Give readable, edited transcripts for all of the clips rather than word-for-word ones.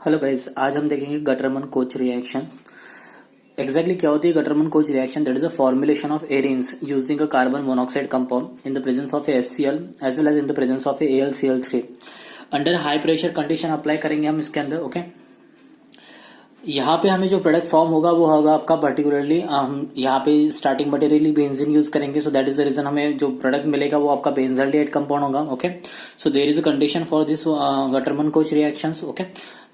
Hello guys, आज हम देखेंगे गटरमन कोच रिएक्शन। एग्जैक्टली क्या होती है Gattermann Koch reaction? That is a formulation of arenes using a carbon monoxide compound in the presence of HCl as well as in the presence of AlCl3। Under high pressure condition apply करेंगे हम इसके अंदर। Okay, यहाँ पे हमें जो product form होगा वो होगा आपका पर्टिकुलरली हम यहाँ पे स्टार्टिंग मटेरियली बेंजीन यूज करेंगे। So that is the reason हमें जो प्रोडक्ट मिलेगा वो आपका बेंजाल्डिहाइड कंपाउंड होगा। Okay, so there is a condition for this Gattermann Koch reactions. Okay,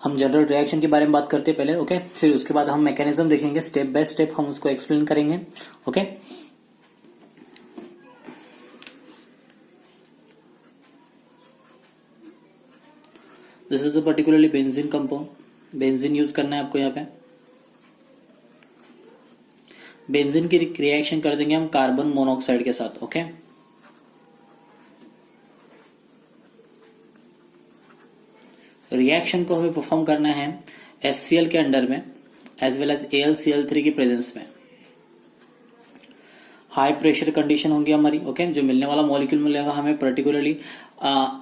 हम जनरल रिएक्शन के बारे में बात करते हैं पहले। ओके, फिर उसके बाद हम मैकेनिज्म देखेंगे, स्टेप बाय स्टेप हम उसको एक्सप्लेन करेंगे। Okay, this is the particularly benzene compound. Benzene use करना है आपको यहाँ पे। बेंजीन की रिएक्शन कर देंगे हम कार्बन मोनोऑक्साइड के साथ। ओके, रिएक्शन को हमें परफॉर्म करना है HCl के अंडर में एज वेल एज AlCl3 की प्रेजेंस में। हाई प्रेशर कंडीशन होंगी हमारी। ओके, जो मिलने वाला मॉलिक्यूल मिलेगा हमें पर्टिकुलरली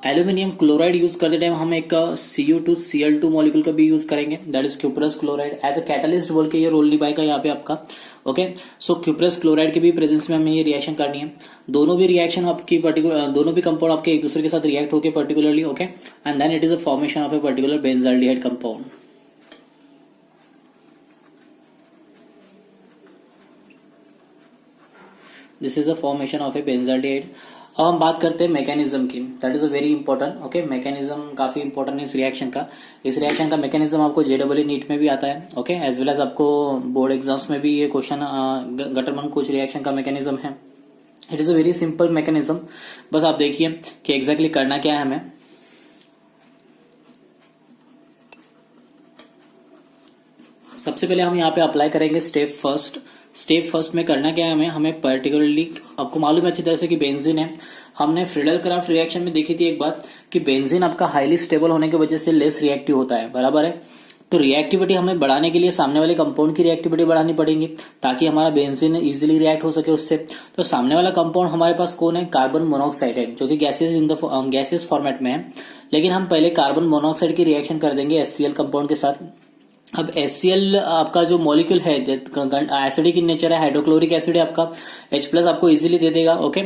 एल्यूमिनियम क्लोराइड यूज करते टाइम हम एक Cu2Cl2 मॉलिक्यूल का भी यूज करेंगे, that is cuprous chloride as a catalyst बोल के ये रोल निभाएगा यहाँ पे आपका। ओके, सो क्यूप्रस क्लोराइड के भी प्रेजेंस में हमें ये रिएक्शन करनी है। दोनों भी रिएक्शन आपकी पर्टिकुलर दोनों भी कंपाउंड आपके एक दूसरे के साथ रिएक्ट होकर particularly. Okay, and then it is a formation of a particular benzaldehyde compound. This is the formation of a benzaldehyde. अब हम बात करते हैं मैकेनिज्म की, that is a very important. Okay, mechanism काफी इंपॉर्टेंट है इस रिएक्शन का। इस रिएक्शन का मैकेनिज्म आपको JEE नीट में भी आता है। ओके, एज वेल एज आपको बोर्ड एग्जाम्स में भी ये क्वेश्चन गटरमन कोच रिएक्शन का मैकेनिज्म है। It is a very simple mechanism. बस आप देखिए कि एग्जैक्टली करना क्या है हमें। सबसे पहले हम यहाँ पे अप्लाई करेंगे स्टेप फर्स्ट। स्टेप फर्स्ट में करना क्या है हमें पर्टिकुलरली आपको मालूम है अच्छी तरह से कि बेंजीन है। हमने फ्रीडल क्राफ्ट रिएक्शन में देखी थी एक बात कि बेंजीन आपका हाईली स्टेबल होने की वजह से लेस रिएक्टिव होता है, बराबर है। तो रिएक्टिविटी हमें बढ़ाने के लिए सामने वाले कंपाउंड की रिएक्टिविटी बढ़ानी पड़ेगी ताकि हमारा बेंजीन इजीली रिएक्ट हो सके उससे। तो सामने वाला कंपाउंड हमारे पास कौन है? कार्बन मोनोऑक्साइड है, जो कि गैसेस फॉर्मेट में है। लेकिन हम पहले कार्बन मोनोऑक्साइड की रिएक्शन कर देंगे HCl कंपाउंड के साथ। अब HCl आपका जो मॉलिक्यूल है एसिडिक इन नेचर है, हाइड्रोक्लोरिक एसिड है आपका, H+ आपको इजीली दे देगा। ओके,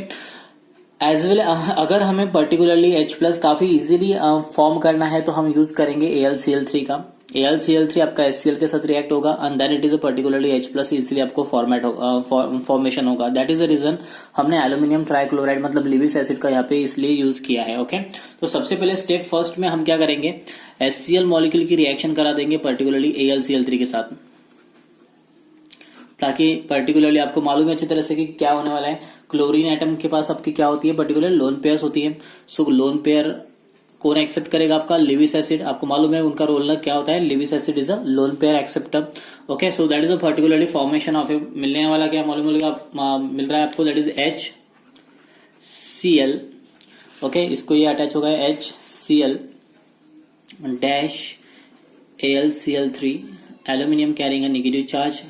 एज वेल अगर हमें पर्टिकुलरली H+ काफी इजीली फॉर्म करना है तो हम यूज करेंगे AlCl3 का। AlCl3 आपका HCl के साथ रिएक्ट होगा and then it is a particularly H+ easily आपको फॉर्मेशन होगा। दैट इज द रीजन हमने एल्यूमिनियम ट्राइक्लोराइड मतलब लिविस एसिड का यहाँ पे इसलिए यूज किया है। ओके, तो सबसे पहले स्टेप फर्स्ट में हम क्या करेंगे? HCl मॉलिक्यूल की रिएक्शन करा देंगे पर्टिकुलरली AlCl3 के साथ, ताकि पर्टिकुलरली आपको मालूम है अच्छी तरह से कि क्या होने वाला है। क्लोरीन एटम के पास आपकी क्या होती है? पर्टिकुलर लोन पेयर्स होती है। सो लोन पेयर कौन एक्सेप्ट करेगा? आपका लिविस एसिड। आपको मालूम है उनका रोल क्या होता है? Lewis acid is a lone pair acceptor. Okay, so that is a particularly formation of a मिलने वाला क्या मालूम मिल रहा है आपको? That is HCl। ओके, इसको ये अटैच होगा HCl dash AlCl3 aluminium carrying negative charge.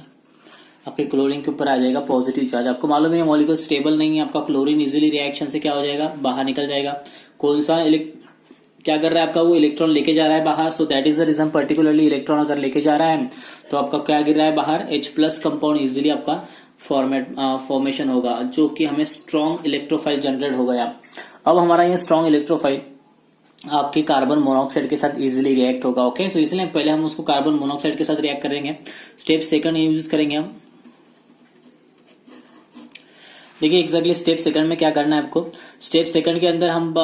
आपके क्लोरीन के ऊपर आ जाएगा पॉजिटिव चार्ज। आपको मालूम है मॉलिक्यूल स्टेबल नहीं है, आपका क्लोरीन इजीली रिएक्शन से क्या हो जाएगा? बाहर निकल जाएगा। कौन सा क्या कर रहा है आपका? वो इलेक्ट्रॉन लेके जा रहा है बाहर। So that is the reason particularly electron अगर लेके जा रहा है तो आपका क्या गिर रहा है बाहर? H+ कंपाउंड इजीली आपका फॉर्मेशन होगा, जो कि हमें स्ट्रॉन्ग इलेक्ट्रोफाइल जनरेट हो गया। अब हमारा ये स्ट्रॉन्ग इलेक्ट्रोफाइल आपके कार्बन मोनोऑक्साइड के साथ इजीली रिएक्ट होगा। ओके, सो इसलिए पहले हम उसको कार्बन मोनोऑक्साइड के साथ रिएक्ट करेंगे। स्टेप सेकंड यूज करेंगे हम। देखिए एग्जैक्टली स्टेप सेकंड में क्या करना है आपको। स्टेप सेकंड के अंदर हम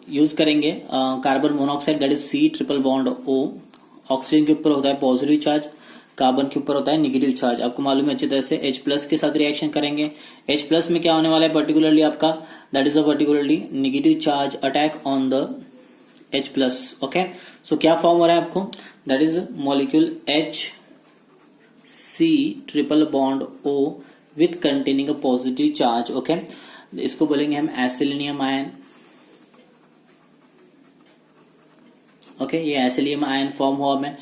यूज करेंगे carbon monoxide, that is C∼O। Oxygen के ऊपर होता है पॉजिटिव चार्ज, कार्बन के ऊपर होता है नेगेटिव चार्ज। आपको मालूम है अच्छी तरह से। H+ के साथ रिएक्शन करेंगे। H+ में क्या होने वाला है पर्टिकुलरली आपका? That is a particularly negative charge attack on the H+। Okay, so क्या फॉर्म हो रहा है आपको? That is molecule HC∼O with containing a positive charge. Okay, इसको बोलेंगे हम एसिलिनियम आयन। ओके, ये एसिलियम आयन फॉर्म हुआ में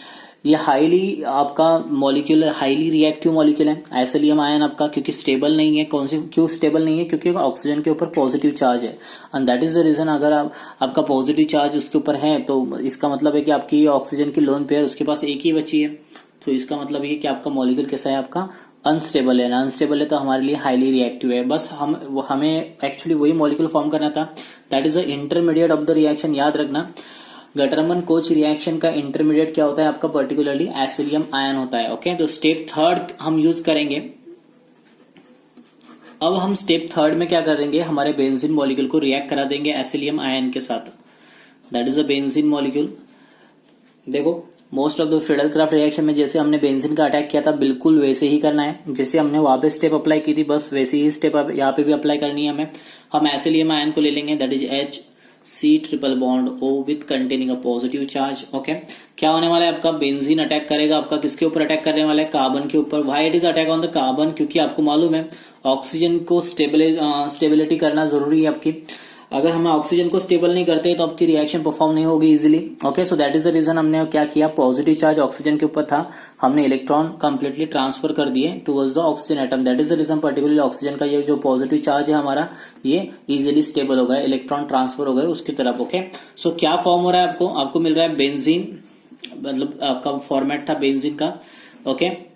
ये हाईली आपका मॉलिक्यूल हाईली रिएक्टिव मॉलिक्यूल है। एसिलियम आयन आपका क्योंकि स्टेबल नहीं है, कौन सी क्यों स्टेबल नहीं है, क्योंकि ऑक्सीजन के ऊपर पॉजिटिव चार्ज है and that is the reason. अगर आपका पॉजिटिव चार्ज उसके ऊपर है तो इसका मतलब है कि आपकी ऑक्सीजन की लोन पेयर उसके पास एक ही बची है, तो इसका मतलब ये कि आपका मॉलिक्यूल कैसा है, आपका अनस्टेबल है ना। अनस्टेबल है तो हमारे लिए हाईली रिएक्टिव है। बस हमें एक्चुअली वही मॉलिक्यूल फॉर्म करना था, that is the intermediate of the reaction. याद रखना गटरमन कोच रिएक्शन का इंटरमीडिएट क्या होता है आपका, पर्टिकुलरली एसिलियम आयन होता है। ओके, तो स्टेप थर्ड हम यूज करेंगे। अब हम स्टेप थर्ड में क्या करेंगे, हमारे बेंजीन मॉलिक्यूल को रिएक्ट करा देंगे एसिलियम आयन के साथ, that is a benzene molecule. देखो most of the Friedel-Crafts reaction में जैसे हमने बेंजीन का अटैक किया था बिल्कुल वैसे ही करना है, जैसे हमने वहां पे स्टेप अप्लाई की थी बस वैसे ही स्टेप यहाँ पे भी अप्लाई करनी है हमें। हम एसिलियम आयन को ले लेंगे, that is HC triple bond O with containing a positive charge. Okay, क्या होने वाला है आपका, बेंजीन अटैक करेगा आपका किसके ऊपर अटैक करने वाला है, कार्बन के ऊपर। Why it is attack on the carbon, क्योंकि आपको मालूम है ऑक्सीजन को स्टेबिलिटी करना जरूरी है आपकी। अगर हम ऑक्सीजन को स्टेबल नहीं करते तो आपकी रिएक्शन परफॉर्म नहीं होगी easily. Okay, so that is the reason हमने क्या किया, पॉजिटिव चार्ज ऑक्सीजन के ऊपर था, हमने इलेक्ट्रॉन कंप्लीटली ट्रांसफर कर दिए towards the oxygen atom. That is the reason particularly oxygen का ये जो पॉजिटिव चार्ज है हमारा ये इजीली स्टेबल हो गया, इलेक्ट्रॉन ट्रांसफर हो गए उसकी तरफ। ओके, सो क्या फॉर्म हो रहा है आपको मिल रहा है बेंजीन, मतलब आपका फॉर्मेट था बेंजीन का। ओके,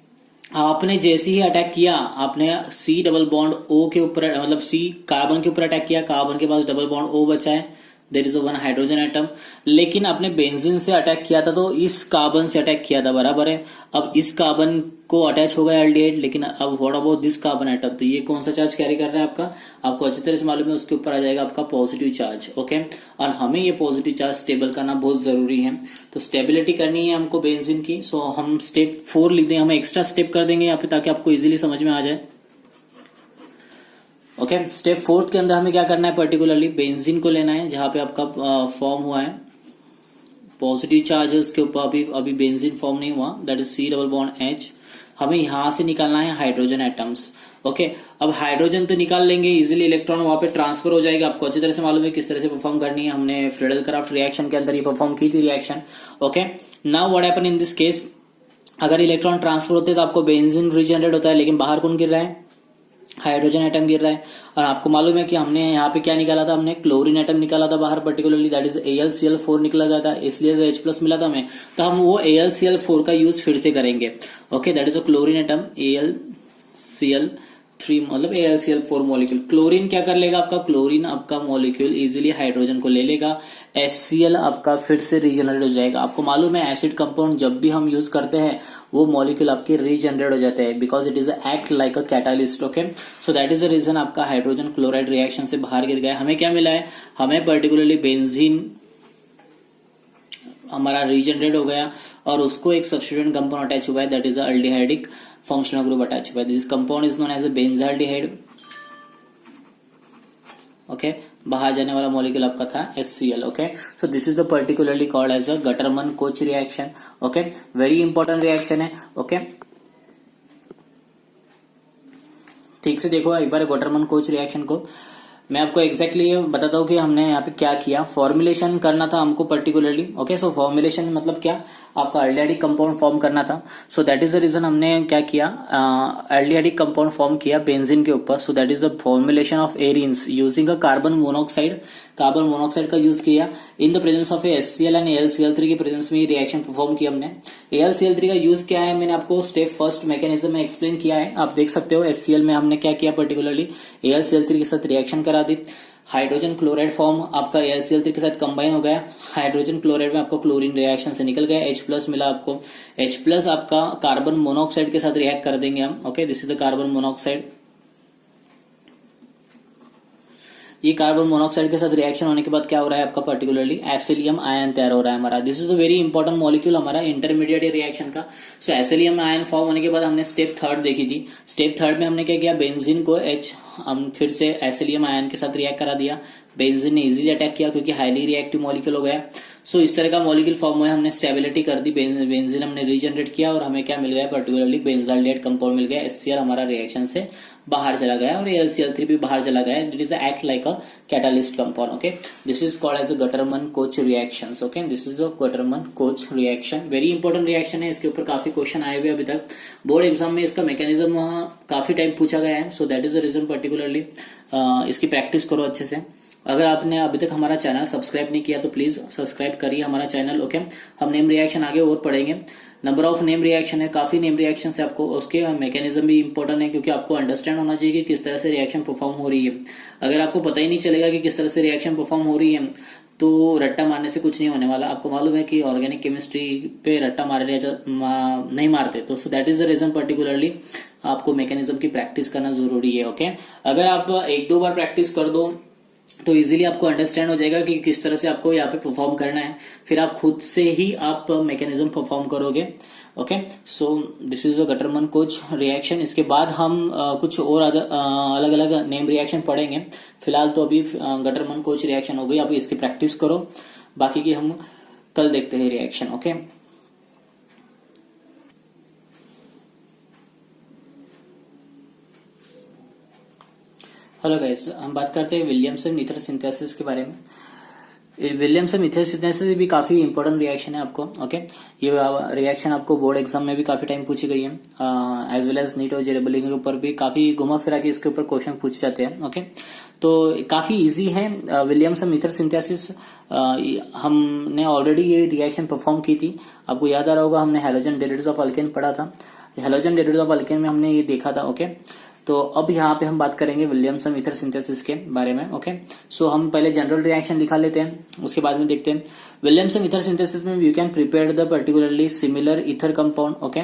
आपने जैसे ही अटैक किया आपने C डबल बॉन्ड O के ऊपर, मतलब C कार्बन के ऊपर अटैक किया, कार्बन के पास डबल बॉन्ड O बचा है, there is one hydrogen atom. लेकिन आपने बेंजीन से अटैक किया था तो इस कार्बन से अटैक किया था, बराबर है। अब इस कार्बन को अटैच हो गया एल्डिहाइड, लेकिन अब what about this carbon atom, तो ये कौन सा चार्ज कैरी कर रहा है आपका, आपको अच्छी तरह से मालूम है, उसके ऊपर आ जाएगा आपका पॉजिटिव चार्ज। ओके, और हमें ये पॉजिटिव चार्ज स्टेबल करना बहुत जरूरी है, तो स्टेबिलिटी करनी है हमको बेंजीन की। सो हम स्टेप 4 लिख देंगे, हम एक्स्ट्रा स्टेप कर देंगे यहाँ पे ताकि आपको इजीली समझ में आ जाए। ओके, स्टेप 4 के अंदर हमें क्या करना है, पर्टिकुलरली बेंजीन को लेना है जहां पे आपका फॉर्म हुआ है, पॉजिटिव चार्ज है उसके ऊपर, अभी बेंजीन फॉर्म नहीं हुआ, that is C double bond H। हमें यहां से निकालना है हाइड्रोजन एटम्स। ओके, अब हाइड्रोजन तो निकाल लेंगे इजीली, इलेक्ट्रॉन वहां पे ट्रांसफर हो जाएगा। आपको अच्छी तरह से मालूम है किस तरह से परफॉर्म करनी है, हमने फ्रीडलक्राफ्ट रिएक्शन के अंदर ये परफॉर्म की थी reaction. Okay, now what happen in this case, अगर इलेक्ट्रॉन ट्रांसफर होते तो आपको बेंजीन रीजनरेट होता है, लेकिन बाहर कौन गिर रहा है, हाइड्रोजन एटम गिर रहा है। और आपको मालूम है कि हमने यहाँ पे क्या निकाला था, हमने क्लोरीन एटम निकाला था बाहर, पर्टिकुलरली दैट इज AlCl4 निकला गया था, इसलिए H+ मिला था हमें, तो हम वो AlCl4 का यूज फिर से करेंगे। Okay, that is a chlorine atom AlCl3, मतलब AlCl4 मॉलिक्यूल। क्लोरीन क्या कर लेगा आपका, क्लोरीन आपका मॉलिक्यूल इजीली हाइड्रोजन को ले लेगा, HCl आपका फिर से रीजनरेट हो जाएगा। आपको मालूम है एसिड कंपाउंड जब भी हम यूज करते हैं वो मॉलिक्यूल आपके रीजनरेट हो जाते हैं, because it is act like a catalyst. Okay, so that is the reason आपका हाइड्रोजन क्लोराइड रिएक्शन से बाहर गिर गया। हमें क्या मिला है, हमें पर्टिकुलरली बेंजीन हमारा रीजनरेट हो गया और उसको एक सब्स्टिट्यूएंट कंपाउंड अटैच हुआ है, that is aldehydic functional group attach हुआ है। This compound is known as a benzaldehyde. Okay, बाहर जाने वाला मॉलिक्यूल आपका था HCl। Okay, so this is the particularly called as a Gattermann Koch reaction. Okay, very important reaction है। Okay, ठीक से देखो एक बार गटरमन कोच रिएक्शन को, मैं आपको एग्जैक्टली बताता हूँ कि हमने यहाँ पे क्या किया। फॉर्मुलेशन करना था हमको पर्टिकुलरली। ओके, सो फॉर्मुलेशन मतलब क्या, आपका एल्डिहाइडिक कंपाउंड फॉर्म करना था। So that is the reason हमने क्या किया, एल्डिहाइडिक कंपाउंड फॉर्म किया बेंजीन के ऊपर। So that is the formulation of arenes using a carbon monoxide. Carbon monoxide का यूज किया in the presence of HCl and AlCl3 के प्रेजेंस में ये रिएक्शन परफॉर्म किया हमने। AlCl3 का यूज क्या है, मैंने आपको स्टेप फर्स्ट मैकेनिज्म में एक्सप्लेन किया है, आप देख सकते हो। HCl में हमने क्या किया, पर्टिकुलरली AlCl3 के साथ रिएक्शन करा दी, हाइड्रोजन क्लोराइड फॉर्म आपका AlCl3 के साथ कंबाइन हो गया, हाइड्रोजन क्लोराइड में आपको क्लोरीन रिएक्शन से निकल गया, H+ मिला आपको। H+ आपका कार्बन मोनोऑक्साइड के साथ रिएक्ट कर देंगे हम। Okay, this is the carbon monoxide. ये कार्बन मोनोऑक्साइड के साथ रिएक्शन होने के बाद क्या हो रहा है आपका, पर्टिकुलरली एसिलियम आयन तैयार हो रहा है हमारा। This is a very important molecule हमारा इंटरमीडिएट रिएक्शन का। सो एसिलियम आयन फॉर्म होने के बाद हमने स्टेप थर्ड देखी थी। स्टेप थर्ड में हमने क्या किया, बेंजीन को हम फिर से एसिलियम आयन के साथ रिएक्ट करा दिया। बेंजीन ने इजीली अटैक किया क्योंकि हाईली रिएक्टिव मॉलिक्यूल हो गया। सो इस तरह का मॉलिक्यूल फॉर्म हुआ है, हमने स्टेबिलिटी कर दी, बेंजीन हमने रीजनरेट किया और हमें क्या मिल गया, पर्टिकुलरली बेंजाल्डेहाइड कंपाउंड मिल गया। HCl हमारा रिएक्शन से बाहर चला गया और AlCl3 भी बाहर चला गया। It is act like a catalyst compound. Okay, this is called as a Gattermann Koch reactions. Okay, this is a Gattermann Koch reaction, very important reaction है। इसके ऊपर काफी क्वेश्चन आए हुए अभी तक बोर्ड एग्जाम में, इसका मैकेनिज्म काफी टाइम पूछा गया है। So that is the reason particularly इसकी प्रैक्टिस करो अच्छे से। अगर आपने अभी तक हमारा चैनल सब्सक्राइब नहीं किया तो प्लीज सब्सक्राइब करिए हमारा चैनल। ओके, हम नेम रिएक्शन आगे और पढ़ेंगे। नंबर ऑफ नेम रिएक्शन है, काफी नेम रिएक्शन है आपको, उसके मैकेनिज्म भी इंपॉर्टेंट है क्योंकि आपको अंडरस्टैंड होना चाहिए कि किस तरह से रिएक्शन परफॉर्म हो रही है। अगर आपको पता ही नहीं चलेगा कि किस तरह से रिएक्शन परफॉर्म हो रही है तो रट्टा मारने से कुछ नहीं होने वाला। आपको मालूम है कि ऑर्गेनिक केमिस्ट्री पे रट्टा नहीं मारते, तो so that is the reason particularly आपको मैकेनिज्म की प्रैक्टिस करना जरूरी है। ओके, अगर आप एक दो बार प्रैक्टिस कर दो तो इजीली आपको अंडरस्टैंड हो जाएगा कि किस तरह से आपको यहाँ पे परफॉर्म करना है, फिर आप खुद से ही आप मैकेनिज्म परफॉर्म करोगे। Okay, so this is a Gattermann Koch reaction. इसके बाद हम कुछ और अलग अलग नेम रिएक्शन पढ़ेंगे। फिलहाल तो अभी गटरमन-कोच रिएक्शन हो गई, आप इसकी प्रैक्टिस करो, बाकी की हम कल देखते हैं रिएक्शन। ओके, हेलो गाइस, हम बात करते हैं विलियमसन ईथर सिंथेसिस के बारे में। विलियमसन ईथर सिंथेसिस भी काफी इंपॉर्टेंट रिएक्शन है आपको। ओके, ये रिएक्शन आपको बोर्ड एग्जाम में भी काफी टाइम पूछी गई है, एज वेल एज नीट और जेईई के ऊपर भी काफी घुमा फिरा के इसके ऊपर क्वेश्चन पूछ जाते हैं। ओके, तो काफी इजी है विलियमसन ईथर सिंथेसिस। हमने ऑलरेडी ये रिएक्शन परफॉर्म की थी, आपको याद आ रहा होगा, हमने हैलोजन डेरिवेटिव्स ऑफ अल्केन पढ़ा था। हैलोजन डेरिवेटिव्स ऑफ अल्केन में हमने ये देखा था। ओके, तो अब यहाँ पे हम बात करेंगे विलियमसन ईथर सिंथेसिस के बारे में। ओके, सो हम पहले जनरल रिएक्शन लिखा लेते हैं, उसके बाद में देखते हैं। विलियमसन ईथर सिंथेसिस में you can prepare the particularly similar ether compound. Okay,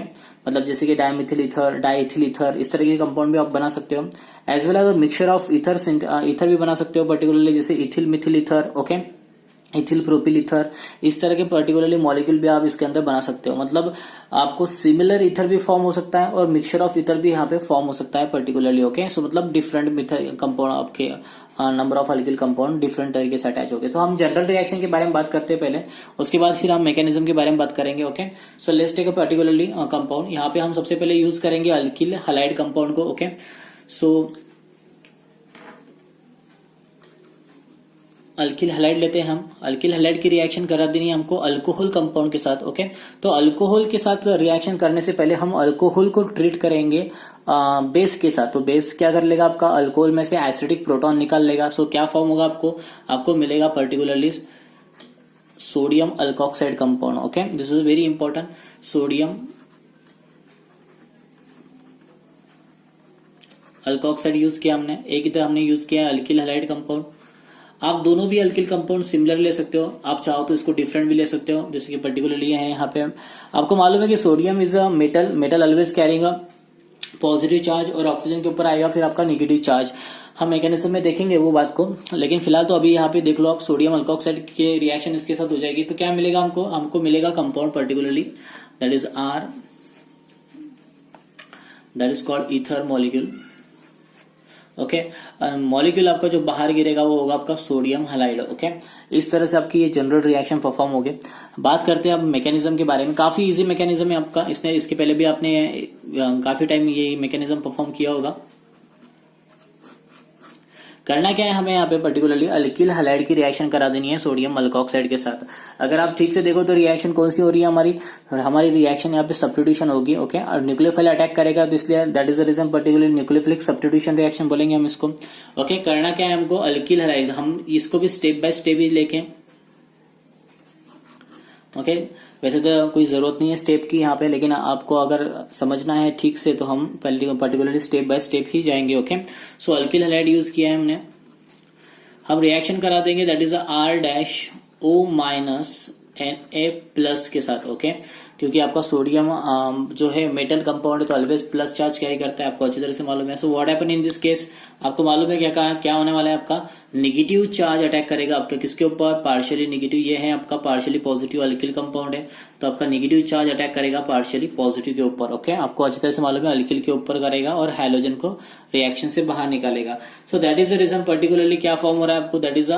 मतलब जैसे कि डायमिथिल ईथर, डाइथिल ईथर, इस तरह के कंपाउंड भी आप बना सकते हो। As well as mixture of ether भी बना सकते हो, पर्टिकुलरली जैसे ethyl methyl ether, okay, ethyl propyl ether, इस तरह के पर्टिकुलरली मॉलिक्यूल भी आप इसके अंदर बना सकते हो। मतलब आपको सिमिलर ईथर भी फॉर्म हो सकता है और मिक्सचर ऑफ ईथर भी यहाँ पे फॉर्म हो सकता है पर्टिकुलरली। ओके, सो मतलब डिफरेंट मिथाइल कंपाउंड, आपके number of alkyl compound different तरीके से अटैच हो गए। तो हम जनरल रिएक्शन के बारे में बात करते हैं पहले, उसके बाद फिर हम मैकेनिज्म के बारे में बात करेंगे। Okay, so let's take a particularly compound. यहाँ पे हम सबसे पहले यूज करेंगे अल्किल हैलाइड कंपाउंड को। ओके, सो अल्किल हैलाइड लेते हैं हम। अल्किल हैलाइड की रिएक्शन करा देनी है हमको अल्कोहल कंपाउंड के साथ। ओके, तो अल्कोहल के साथ रिएक्शन करने से पहले हम अल्कोहल को ट्रीट करेंगे बेस के साथ। तो बेस क्या कर लेगा, आपका अल्कोहल में से एसिडिक प्रोटॉन निकाल लेगा। सो क्या फॉर्म होगा, आपको मिलेगा particularly sodium alkoxide compound. Okay, this is very important, sodium alkoxide use किया हमने। एक इधर हमने यूज किया अल्किल हैलाइड कंपाउंड। आप दोनों भी अल्किल कंपाउंड सिमिलर ले सकते हो, आप चाहो तो इसको डिफरेंट भी ले सकते हो, जैसे कि पर्टिकुलरली है यहाँ पे आपको मालूम है कि sodium is a metal always carrying a positive charge और ऑक्सीजन के ऊपर आएगा फिर आपका नेगेटिव चार्ज। हम मैकेनिज्म में देखेंगे वो बात को, लेकिन फिलहाल तो अभी यहाँ पे देख लो आप, सोडियम अल्कोक्साइड के रिएक्शन इसके साथ हो जाएगी तो क्या मिलेगा हमको मिलेगा compound particularly that is R, that is called ether molecule. Okay, molecule आपका जो बाहर गिरेगा वो होगा आपका सोडियम हैलाइड। ओके, इस तरह से आपकी ये जनरल रिएक्शन परफॉर्म हो गए। बात करते हैं अब मैकेनिज्म के बारे में। काफी इजी मैकेनिज्म है आपका, इसके पहले भी आपने काफी टाइम ये मैकेनिज्म परफॉर्म किया होगा। करना क्या है हमें यहाँ पे पर्टिकुलरली अल्किल हैलाइड की रिएक्शन करा देनी है सोडियम अल्कोक्साइड के साथ। अगर आप ठीक से देखो तो रिएक्शन कौन सी हो रही है हमारी रिएक्शन यहाँ पे सब्स्टिट्यूशन होगी। ओके, और न्यूक्लियोफाइल अटैक करेगा तो इसलिए that is the reason particularly nucleophilic substitution reaction बोलेंगे हम इसको। ओके, करना क्या है हमको अल्किल हैलाइड, हम इसको भी स्टेप बाय स्टेप ही लेके। ओके, वैसे तो कोई जरूरत नहीं है स्टेप की यहाँ पे, लेकिन आपको अगर समझना है ठीक से तो हम पर्टिकुलरली स्टेप बाय स्टेप ही जाएंगे। Okay, so alkyl halide use किया है हमने, हम रिएक्शन करा देंगे दैट इज R-O- Na+ के साथ। ओके, क्योंकि आपका सोडियम जो है मेटल कंपाउंड है तो ऑलवेज प्लस चार्ज कैरी करता है, आपको अच्छी तरह से मालूम है। So what happen in this case, आपको मालूम है क्या होने वाला है, आपका नेगेटिव चार्ज अटैक करेगा आपके किसके ऊपर, पार्शियली नेगेटिव। ये है आपका पार्शियली पॉजिटिव अल्किल कंपाउंड है तो आपका नेगेटिव चार्ज अटैक करेगा पार्शियली पॉजिटिव के ऊपर। ओके, आपको अच्छी तरह से मालूम है अल्किल के ऊपर करेगा और हैलोजन को रिएक्शन से बाहर निकालेगा। So that is the reason particularly क्या फॉर्म हो रहा है आपको, that is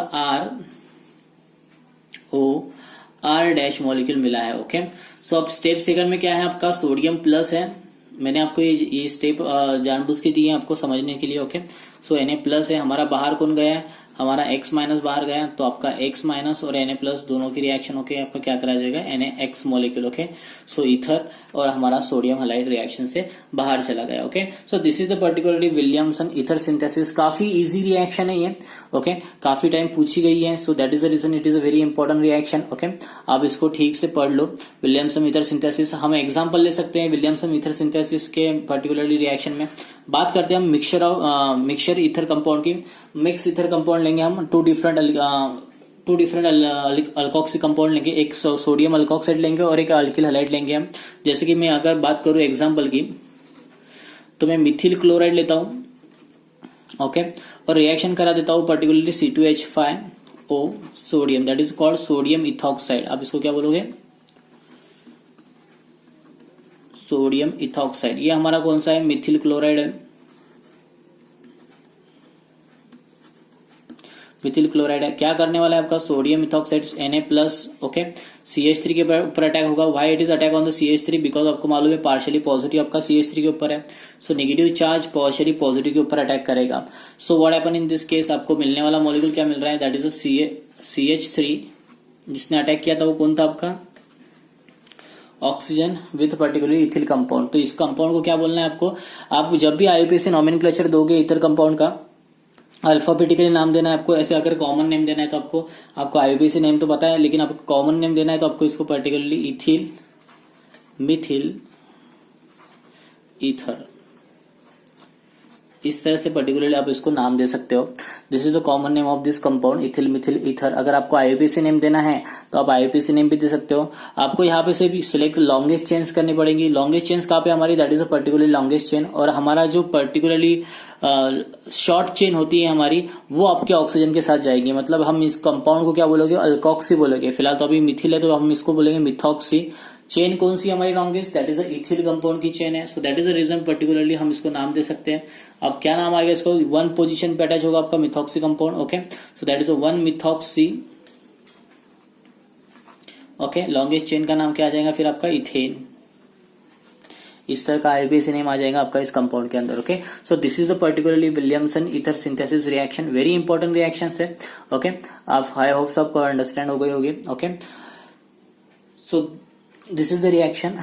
R dash molecule मिला है। ओके, सो अब स्टेप सेकंड में क्या है आपका, सोडियम प्लस है। मैंने आपको ये स्टेप जानबूझ के दिए आपको समझने के लिए। ओके, सो Na प्लस है, हमारा बाहर कौन गया है, हमारा X माइनस बाहर गया, तो आपका X माइनस और Na प्लस दोनों की रिएक्शन होके आपका क्या करा जाएगा, NaX molecule. Okay, so ether और हमारा सोडियम हैलाइड रिएक्शन से बाहर चला गया। Okay, so this is the particularly Williamson ether synthesis. काफी इजी रिएक्शन है ये। ओके, काफी टाइम पूछी गई है, so that is the reason it is a very important reaction. Okay, आप इसको ठीक से पढ़ लो। विलियमसन ईथर सिंथेसिस, हम एग्जाम्पल ले सकते हैं विलियमसन ईथर सिंथेसिस के पर्टिकुलरली रिएक्शन में। बात करते हैं हम मिक्सचर ईथर कंपाउंड की। मिक्स ईथर कंपाउंड लेंगे हम, टू डिफरेंट अल्कोक्सी कंपाउंड लेंगे, एक सोडियम अल्कोक्साइड लेंगे और एक अल्किल हैलाइड लेंगे हम। जैसे कि मैं अगर बात करूं एग्जांपल की, तो मैं मिथिल क्लोराइड लेता हूं। ओके, और रिएक्शन करा देता हूं particularly C2H5O sodium, that is called sodium ethoxide. आप इसको क्या बोलोगे, सोडियम इथॉक्साइड। ये हमारा कौन सा है, मिथिल क्लोराइड है। मिथिल क्लोराइड है, क्या करने वाला है आपका, sodium ethoxide Na plus. Okay, CH3 के ऊपर अटैक होगा। Why it is attack on the CH3, because आपको मालूम है पार्शियली पॉजिटिव आपका CH3 के ऊपर है, so negative charge partially positive के ऊपर अटैक करेगा। So what happen in this case, आपको मिलने वाला मॉलिक्यूल क्या मिल रहा है, दैट इज CH3। जिसने अटैक किया था वो कौन था आपका, oxygen with particularly ethyl compound. तो इस कंपाउंड को क्या बोलना है आपको, आप जब भी IUPAC नॉमेनक्लेचर दोगे इथर कंपाउंड का, अल्फाबेटिकली नाम देना है आपको। ऐसे अगर कॉमन नेम देना है तो आपको IUPAC नेम तो पता है, लेकिन आपको कॉमन नेम देना है तो आपको इसको पर्टिकुलरली इथिल, मिथिल, ईथर, इस तरह से पर्टिकुलरली आप इसको नाम दे सकते हो। This is the common name of this compound, ethyl, methyl, ether. अगर आपको IUPAC नेम देना है तो आप IUPAC नेम भी दे सकते हो। आपको यहाँ पे से भी सिलेक्ट लॉन्गेस्ट चेन्स करनी पड़ेगी। लॉन्गेस्ट चेन्स कहाँ पे हमारी, that is a particularly longest chain. और हमारा जो पर्टिकुलरली शॉर्ट चेन होती है हमारी, वो आपके ऑक्सीजन के साथ जाएगी। मतलब हम इस कंपाउंड को क्या बोलोगे, अल्कोक्सी बोलोगे। फिलहाल तो अभी मिथिल है तो हम इसको बोलेंगे मिथॉक्सी। चेन कौन सी हमारी longest, that is ethyl compound की चेन है। So that is the reason particularly हम इसको नाम दे सकते हैं। अब क्या नाम आएगा इसको, 1 पोजीशन पे अटैच होगा आपका methoxy compound. Okay, so that is 1 methoxy. Okay, longest chain का नाम क्या आ जाएगा फिर आपका, इथेन। इस तरह का IUPAC नेम आ जाएगा आपका इस कंपाउंड के अंदर। Okay, so this is the particularly Williamson ether synthesis reaction. Very important reaction है। ओके, आप आई होप आपको अंडरस्टैंड हो गई होगी। Okay, so this is the reaction.